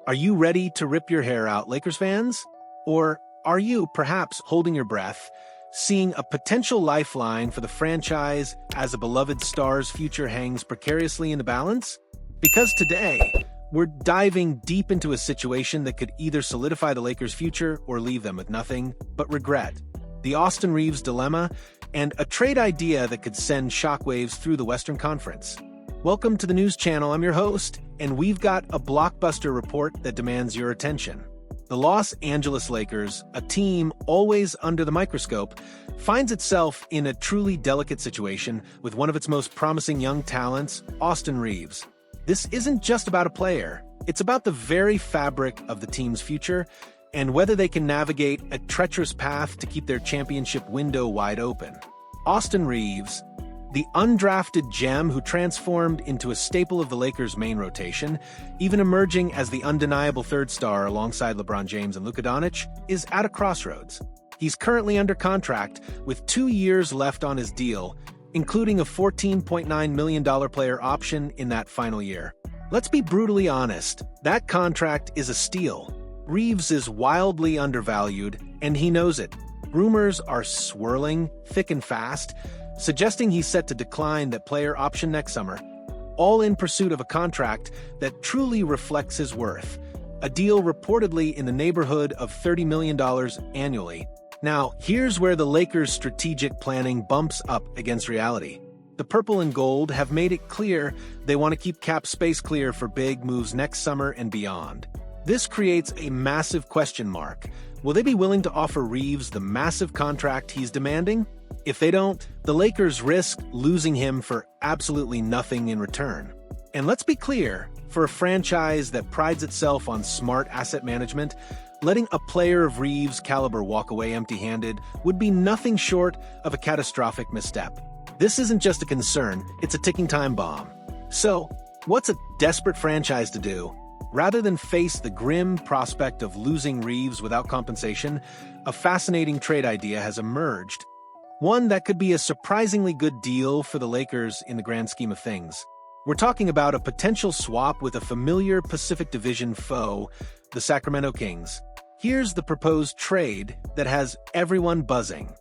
Are you ready to rip your hair out, Lakers fans? Or are you perhaps holding your breath, seeing a potential lifeline for the franchise as a beloved star's future hangs precariously in the balance? Because today, we're diving deep into a situation that could either solidify the Lakers' future or leave them with nothing but regret. The Austin Reaves dilemma, and a trade idea that could send shockwaves through the Western Conference. Welcome to the news channel. I'm your host, and we've got a blockbuster report that demands your attention. The Los Angeles Lakers, a team always under the microscope, finds itself in a truly delicate situation with one of its most promising young talents, Austin Reaves. This isn't just about a player. It's about the very fabric of the team's future and whether they can navigate a treacherous path to keep their championship window wide open. Austin Reaves, the undrafted gem who transformed into a staple of the Lakers' main rotation, even emerging as the undeniable third star alongside LeBron James and Luka Doncic, is at a crossroads. He's currently under contract with 2 years left on his deal, including a $14.9 million player option in that final year. Let's be brutally honest, that contract is a steal. Reaves is wildly undervalued, and he knows it. Rumors are swirling, thick and fast, suggesting he's set to decline that player option next summer, all in pursuit of a contract that truly reflects his worth, a deal reportedly in the neighborhood of $30 million annually. Now, here's where the Lakers' strategic planning bumps up against reality. The purple and gold have made it clear they want to keep cap space clear for big moves next summer and beyond. This creates a massive question mark. Will they be willing to offer Reaves the massive contract he's demanding? If they don't, the Lakers risk losing him for absolutely nothing in return. And let's be clear, for a franchise that prides itself on smart asset management, letting a player of Reaves' caliber walk away empty-handed would be nothing short of a catastrophic misstep. This isn't just a concern, it's a ticking time bomb. So, what's a desperate franchise to do? Rather than face the grim prospect of losing Reaves without compensation, a fascinating trade idea has emerged. One that could be a surprisingly good deal for the Lakers in the grand scheme of things. We're talking about a potential swap with a familiar Pacific Division foe, the Sacramento Kings. Here's the proposed trade that has everyone buzzing.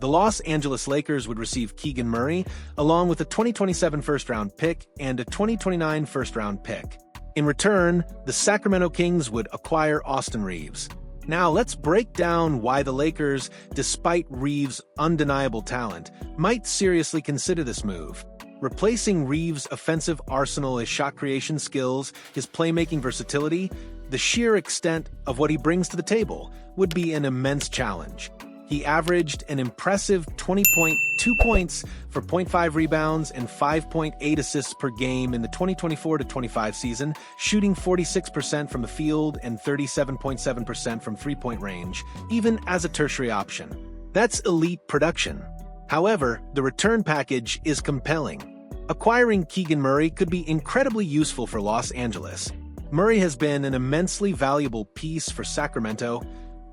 The Los Angeles Lakers would receive Keegan Murray, along with a 2027 first-round pick and a 2029 first-round pick. In return, the Sacramento Kings would acquire Austin Reaves. Now, let's break down why the Lakers, despite Reaves' undeniable talent, might seriously consider this move. Replacing Reaves' offensive arsenal, his shot creation skills, his playmaking versatility, the sheer extent of what he brings to the table would be an immense challenge. He averaged an impressive 20.2 points for 0.5 rebounds and 5.8 assists per game in the 2024-25 season, shooting 46% from the field and 37.7% from three-point range, even as a tertiary option. That's elite production. However, the return package is compelling. Acquiring Keegan Murray could be incredibly useful for Los Angeles. Murray has been an immensely valuable piece for Sacramento,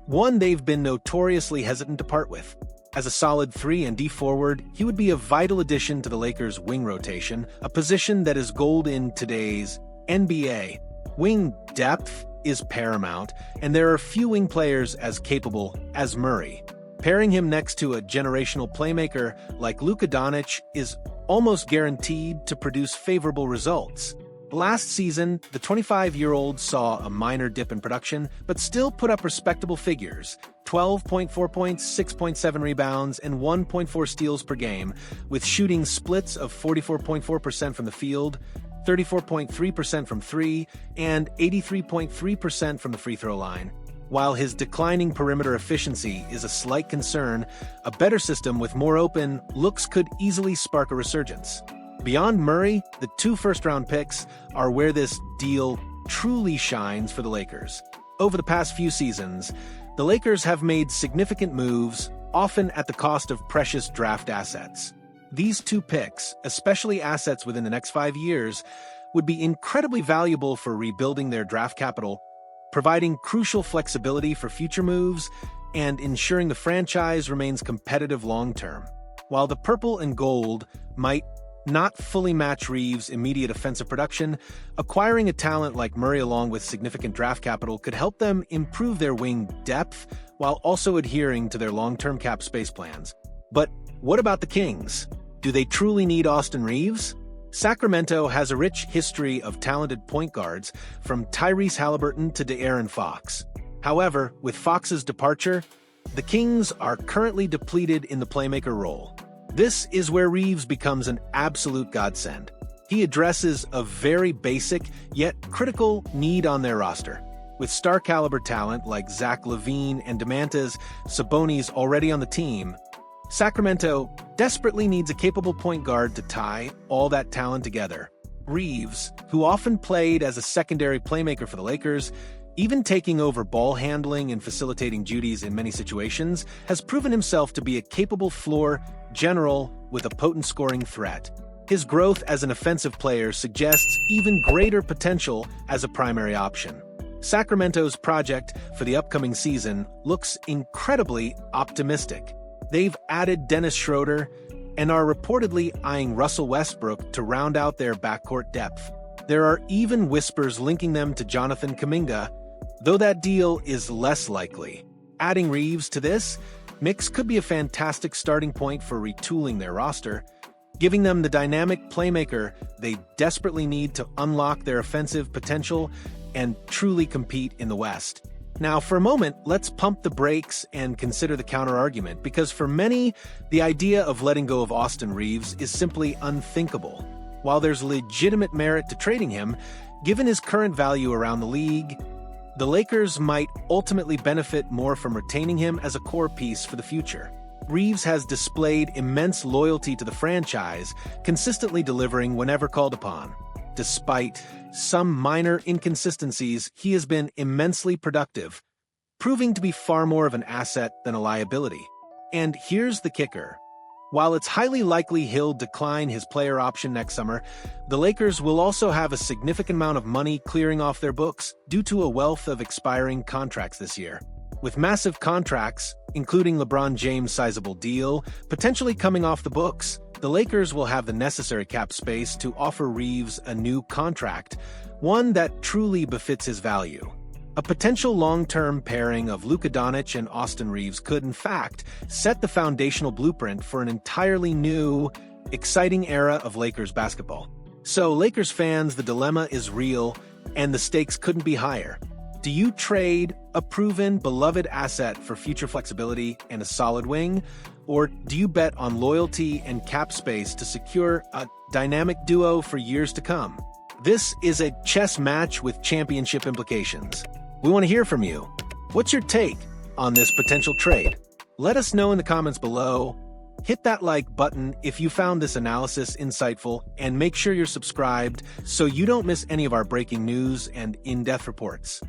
one they've been notoriously hesitant to part with. As a solid 3-and-D forward, he would be a vital addition to the Lakers' wing rotation, a position that is gold in today's NBA. Wing depth is paramount, and there are few wing players as capable as Murray. Pairing him next to a generational playmaker like Luka Doncic is almost guaranteed to produce favorable results. Last season, the 25-year-old saw a minor dip in production, but still put up respectable figures: 12.4 points, 6.7 rebounds, and 1.4 steals per game, with shooting splits of 44.4% from the field, 34.3% from three, and 83.3% from the free throw line. While his declining perimeter efficiency is a slight concern, a better system with more open looks could easily spark a resurgence. Beyond Murray, the 2 first-round picks are where this deal truly shines for the Lakers. Over the past few seasons, the Lakers have made significant moves, often at the cost of precious draft assets. These 2 picks, especially assets within the next 5 years, would be incredibly valuable for rebuilding their draft capital, providing crucial flexibility for future moves, and ensuring the franchise remains competitive long-term. While the purple and gold might not fully match Reeves' immediate offensive production, acquiring a talent like Murray along with significant draft capital could help them improve their wing depth while also adhering to their long-term cap space plans. But what about the Kings? Do they truly need Austin Reeves? Sacramento has a rich history of talented point guards, from Tyrese Halliburton to De'Aaron Fox. However, with Fox's departure, the Kings are currently depleted in the playmaker role. This is where Reeves becomes an absolute godsend. He addresses a very basic, yet critical need on their roster. With star-caliber talent like Zach LaVine and Domantas Sabonis already on the team, Sacramento desperately needs a capable point guard to tie all that talent together. Reeves, who often played as a secondary playmaker for the Lakers, even taking over ball handling and facilitating duties in many situations, has proven himself to be a capable floor general with a potent scoring threat. His growth as an offensive player suggests even greater potential as a primary option. Sacramento's project for the upcoming season looks incredibly optimistic. They've added Dennis Schroeder and are reportedly eyeing Russell Westbrook to round out their backcourt depth. There are even whispers linking them to Jonathan Kuminga, though that deal is less likely. Adding Reeves to this mix could be a fantastic starting point for retooling their roster, giving them the dynamic playmaker they desperately need to unlock their offensive potential and truly compete in the West. Now, for a moment, let's pump the brakes and consider the counter-argument, because for many, the idea of letting go of Austin Reeves is simply unthinkable. While there's legitimate merit to trading him, given his current value around the league, the Lakers might ultimately benefit more from retaining him as a core piece for the future. Reeves has displayed immense loyalty to the franchise, consistently delivering whenever called upon. Despite some minor inconsistencies, he has been immensely productive, proving to be far more of an asset than a liability. And here's the kicker. While it's highly likely he'll decline his player option next summer, the Lakers will also have a significant amount of money clearing off their books due to a wealth of expiring contracts this year. With massive contracts, including LeBron James' sizable deal, potentially coming off the books, the Lakers will have the necessary cap space to offer Reeves a new contract, one that truly befits his value. A potential long-term pairing of Luka Doncic and Austin Reeves could, in fact, set the foundational blueprint for an entirely new, exciting era of Lakers basketball. So, Lakers fans, the dilemma is real, and the stakes couldn't be higher. Do you trade a proven, beloved asset for future flexibility and a solid wing? Or do you bet on loyalty and cap space to secure a dynamic duo for years to come? This is a chess match with championship implications. We want to hear from you. What's your take on this potential trade? Let us know in the comments below. Hit that like button if you found this analysis insightful, and make sure you're subscribed so you don't miss any of our breaking news and in-depth reports.